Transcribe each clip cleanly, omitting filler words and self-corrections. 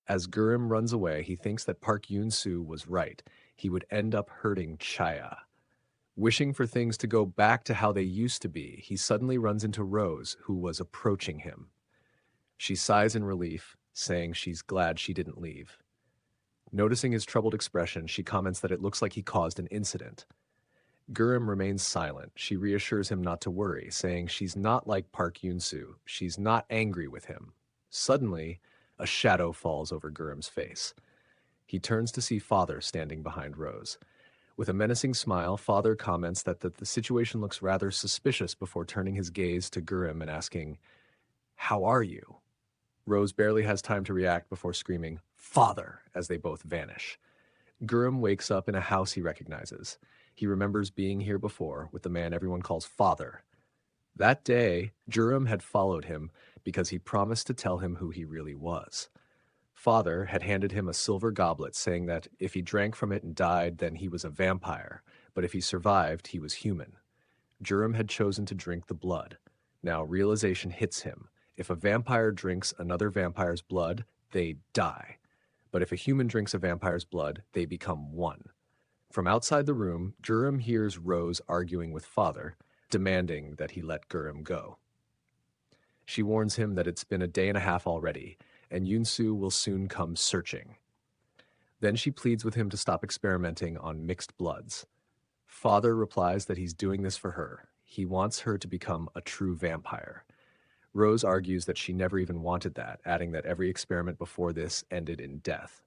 As Gurim runs away, he thinks that Park Yoon-soo was right. He would end up hurting Chaya. Wishing for things to go back to how they used to be, he suddenly runs into Rose, who was approaching him. She sighs in relief, saying she's glad she didn't leave. Noticing his troubled expression, she comments that it looks like he caused an incident. Gurim remains silent. She reassures him not to worry, saying she's not like Park Yoon-soo. She's not angry with him. Suddenly, a shadow falls over Gurim's face. He turns to see Father standing behind Rose. With a menacing smile, Father comments that the situation looks rather suspicious before turning his gaze to Gurim and asking, "How are you?" Rose barely has time to react before screaming, "Father!" as they both vanish. Gurim wakes up in a house he recognizes. He remembers being here before with the man everyone calls Father. That day, Gurim had followed him because he promised to tell him who he really was. Father had handed him a silver goblet saying that if he drank from it and died, then he was a vampire, but if he survived, he was human. Gurim had chosen to drink the blood. Now realization hits him. If a vampire drinks another vampire's blood, they die. But if a human drinks a vampire's blood, they become one. From outside the room, Gurim hears Rose arguing with Father, demanding that he let Gurim go. She warns him that it's been a day and a half already, and Yoon-soo will soon come searching. Then she pleads with him to stop experimenting on mixed bloods. Father replies that he's doing this for her. He wants her to become a true vampire. Rose argues that she never even wanted that, adding that every experiment before this ended in death.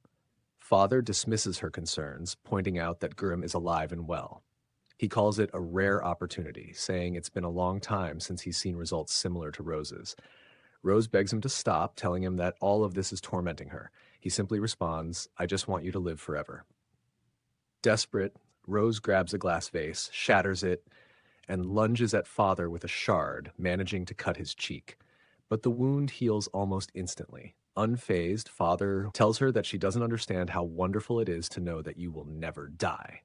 Father dismisses her concerns, pointing out that Gurim is alive and well. He calls it a rare opportunity, saying it's been a long time since he's seen results similar to Rose's. Rose begs him to stop, telling him that all of this is tormenting her. He simply responds, "I just want you to live forever." Desperate, Rose grabs a glass vase, shatters it, and lunges at Father with a shard, managing to cut his cheek. But the wound heals almost instantly. Unfazed, Father tells her that she doesn't understand how wonderful it is to know that you will never die.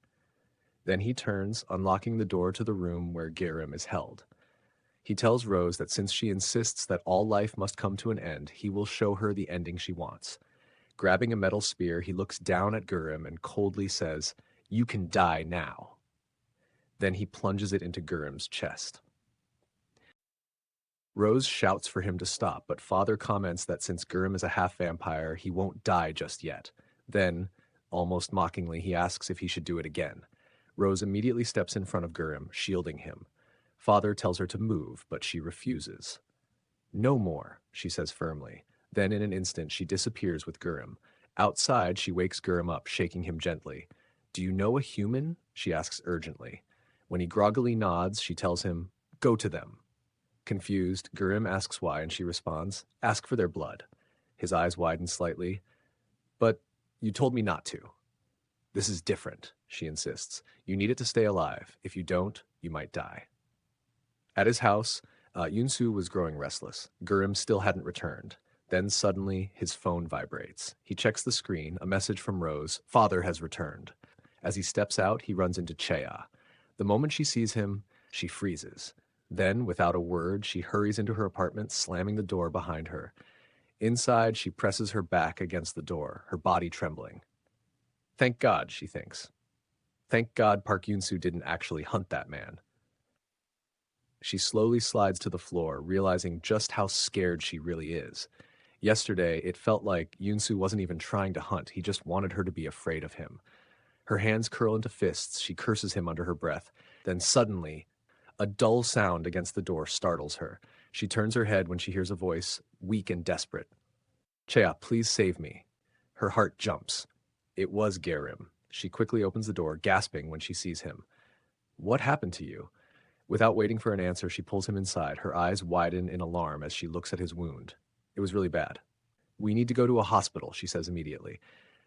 Then he turns, unlocking the door to the room where Gurim is held. He tells Rose that since she insists that all life must come to an end, he will show her the ending she wants. Grabbing a metal spear, he looks down at Gurim and coldly says, "You can die now." Then he plunges it into Gurim's chest. Rose shouts for him to stop, but Father comments that since Gurim is a half-vampire, he won't die just yet. Then, almost mockingly, he asks if he should do it again. Rose immediately steps in front of Gurim, shielding him. Father tells her to move, but she refuses. "No more," she says firmly. Then in an instant, she disappears with Gurim. Outside, she wakes Gurim up, shaking him gently. "Do you know a human?" she asks urgently. When he groggily nods, she tells him, "Go to them." Confused, Gurim asks why, and she responds, "Ask for their blood." His eyes widen slightly. "But you told me not to." "This is different," she insists. "You need it to stay alive. If you don't, you might die." At his house, Yoon-soo was growing restless. Gurim still hadn't returned. Then suddenly, his phone vibrates. He checks the screen, a message from Rose, "Father has returned." As he steps out, he runs into Chea. The moment she sees him, she freezes. Then, without a word, she hurries into her apartment, slamming the door behind her. Inside, she presses her back against the door, her body trembling. Thank God, she thinks. Thank God Park Yoon-soo didn't actually hunt that man. She slowly slides to the floor, realizing just how scared she really is. Yesterday, it felt like Yoon-soo wasn't even trying to hunt, he just wanted her to be afraid of him. Her hands curl into fists, she curses him under her breath. Then suddenly, a dull sound against the door startles her. She turns her head when she hears a voice, weak and desperate. "Chea, please save me." Her heart jumps. It was Gurim. She quickly opens the door, gasping when she sees him. "What happened to you?" Without waiting for an answer, she pulls him inside. Her eyes widen in alarm as she looks at his wound. It was really bad. "We need to go to a hospital," she says immediately.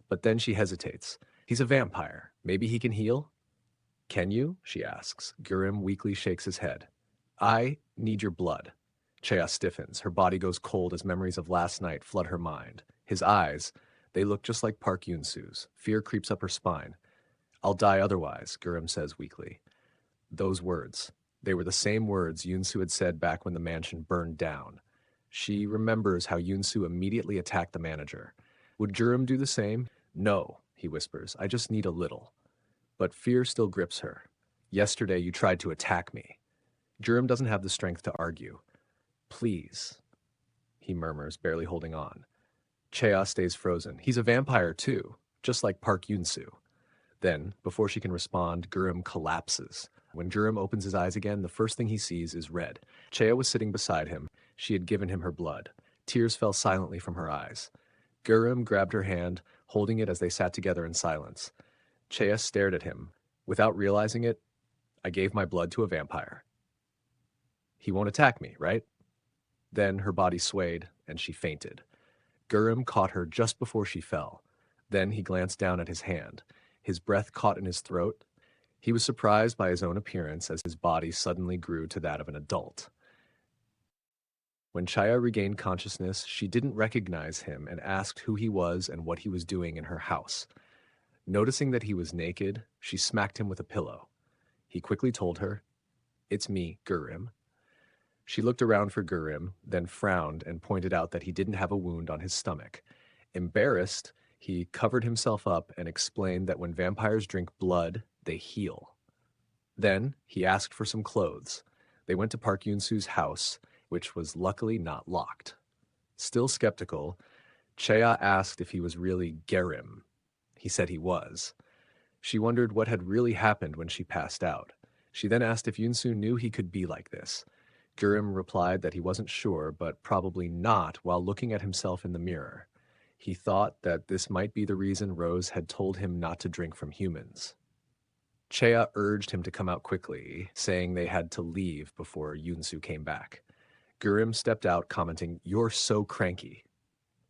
But then she hesitates. "He's a vampire. Maybe he can heal?" "Can you?" she asks. Gurim weakly shakes his head. "I need your blood." Chea stiffens. Her body goes cold as memories of last night flood her mind. His eyes, they look just like Park Yoon-soo's. Fear creeps up her spine. "I'll die otherwise," Gurim says weakly. Those words. They were the same words Yoon-soo had said back when the mansion burned down. She remembers how Yoon-soo immediately attacked the manager. Would Jurem do the same? No, he whispers. I just need a little. But fear still grips her. Yesterday you tried to attack me. Jurem doesn't have the strength to argue. Please, he murmurs, barely holding on. Chea stays frozen. He's a vampire too, just like Park Yoon-soo. Then, before she can respond, Jurem collapses. When Jurem opens his eyes again, the first thing he sees is red. Chea was sitting beside him. She had given him her blood. Tears fell silently from her eyes. Jurem grabbed her hand, holding it as they sat together in silence. Chea stared at him. Without realizing it, I gave my blood to a vampire. He won't attack me, right? Then her body swayed, and she fainted. Jurem caught her just before she fell. Then he glanced down at his hand. His breath caught in his throat. He was surprised by his own appearance as his body suddenly grew to that of an adult. When Chaya regained consciousness, she didn't recognize him and asked who he was and what he was doing in her house. Noticing that he was naked, she smacked him with a pillow. He quickly told her, "It's me, Jurem." She looked around for Jurem, then frowned and pointed out that he didn't have a wound on his stomach. Embarrassed, he covered himself up and explained that when vampires drink blood, they heal. Then he asked for some clothes. They went to Park Yoon-soo's house, which was luckily not locked. Still skeptical, Chea asked if he was really Gerim. He said he was. She wondered what had really happened when she passed out. She then asked if Yoon-soo knew he could be like this. Jurem replied that he wasn't sure, but probably not while looking at himself in the mirror. He thought that this might be the reason Rose had told him not to drink from humans. Chea urged him to come out quickly, saying they had to leave before Yoon-soo came back. Jurem stepped out, commenting, "You're so cranky."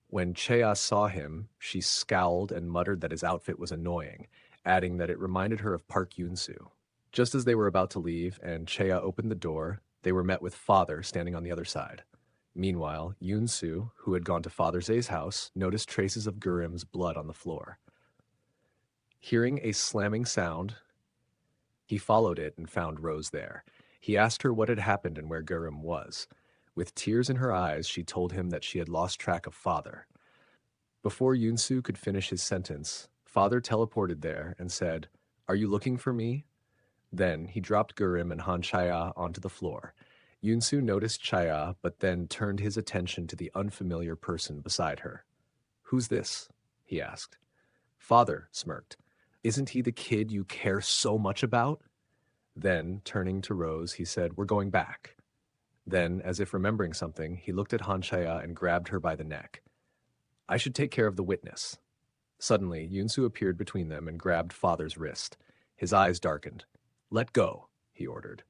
When Chea saw him, she scowled and muttered that his outfit was annoying, adding that it reminded her of Park Yoon-soo. Just as they were about to leave and Chea opened the door, they were met with Father standing on the other side. Meanwhile, Yoon-soo, who had gone to Father Zay's house, noticed traces of Jurem's blood on the floor. Hearing a slamming sound, he followed it and found Rose there. He asked her what had happened and where Jurem was. With tears in her eyes, she told him that she had lost track of Father. Before Yoon-soo could finish his sentence, Father teleported there and said, "Are you looking for me?" Then he dropped Jurem and Han Chaya onto the floor. Yoon-soo noticed Chaya, but then turned his attention to the unfamiliar person beside her. "Who's this?" he asked. Father smirked. "Isn't he the kid you care so much about?" Then, turning to Rose, he said, "We're going back." Then, as if remembering something, he looked at Han Chaya and grabbed her by the neck. "I should take care of the witness." Suddenly, Yoon-soo appeared between them and grabbed Father's wrist. His eyes darkened. "Let go," he ordered.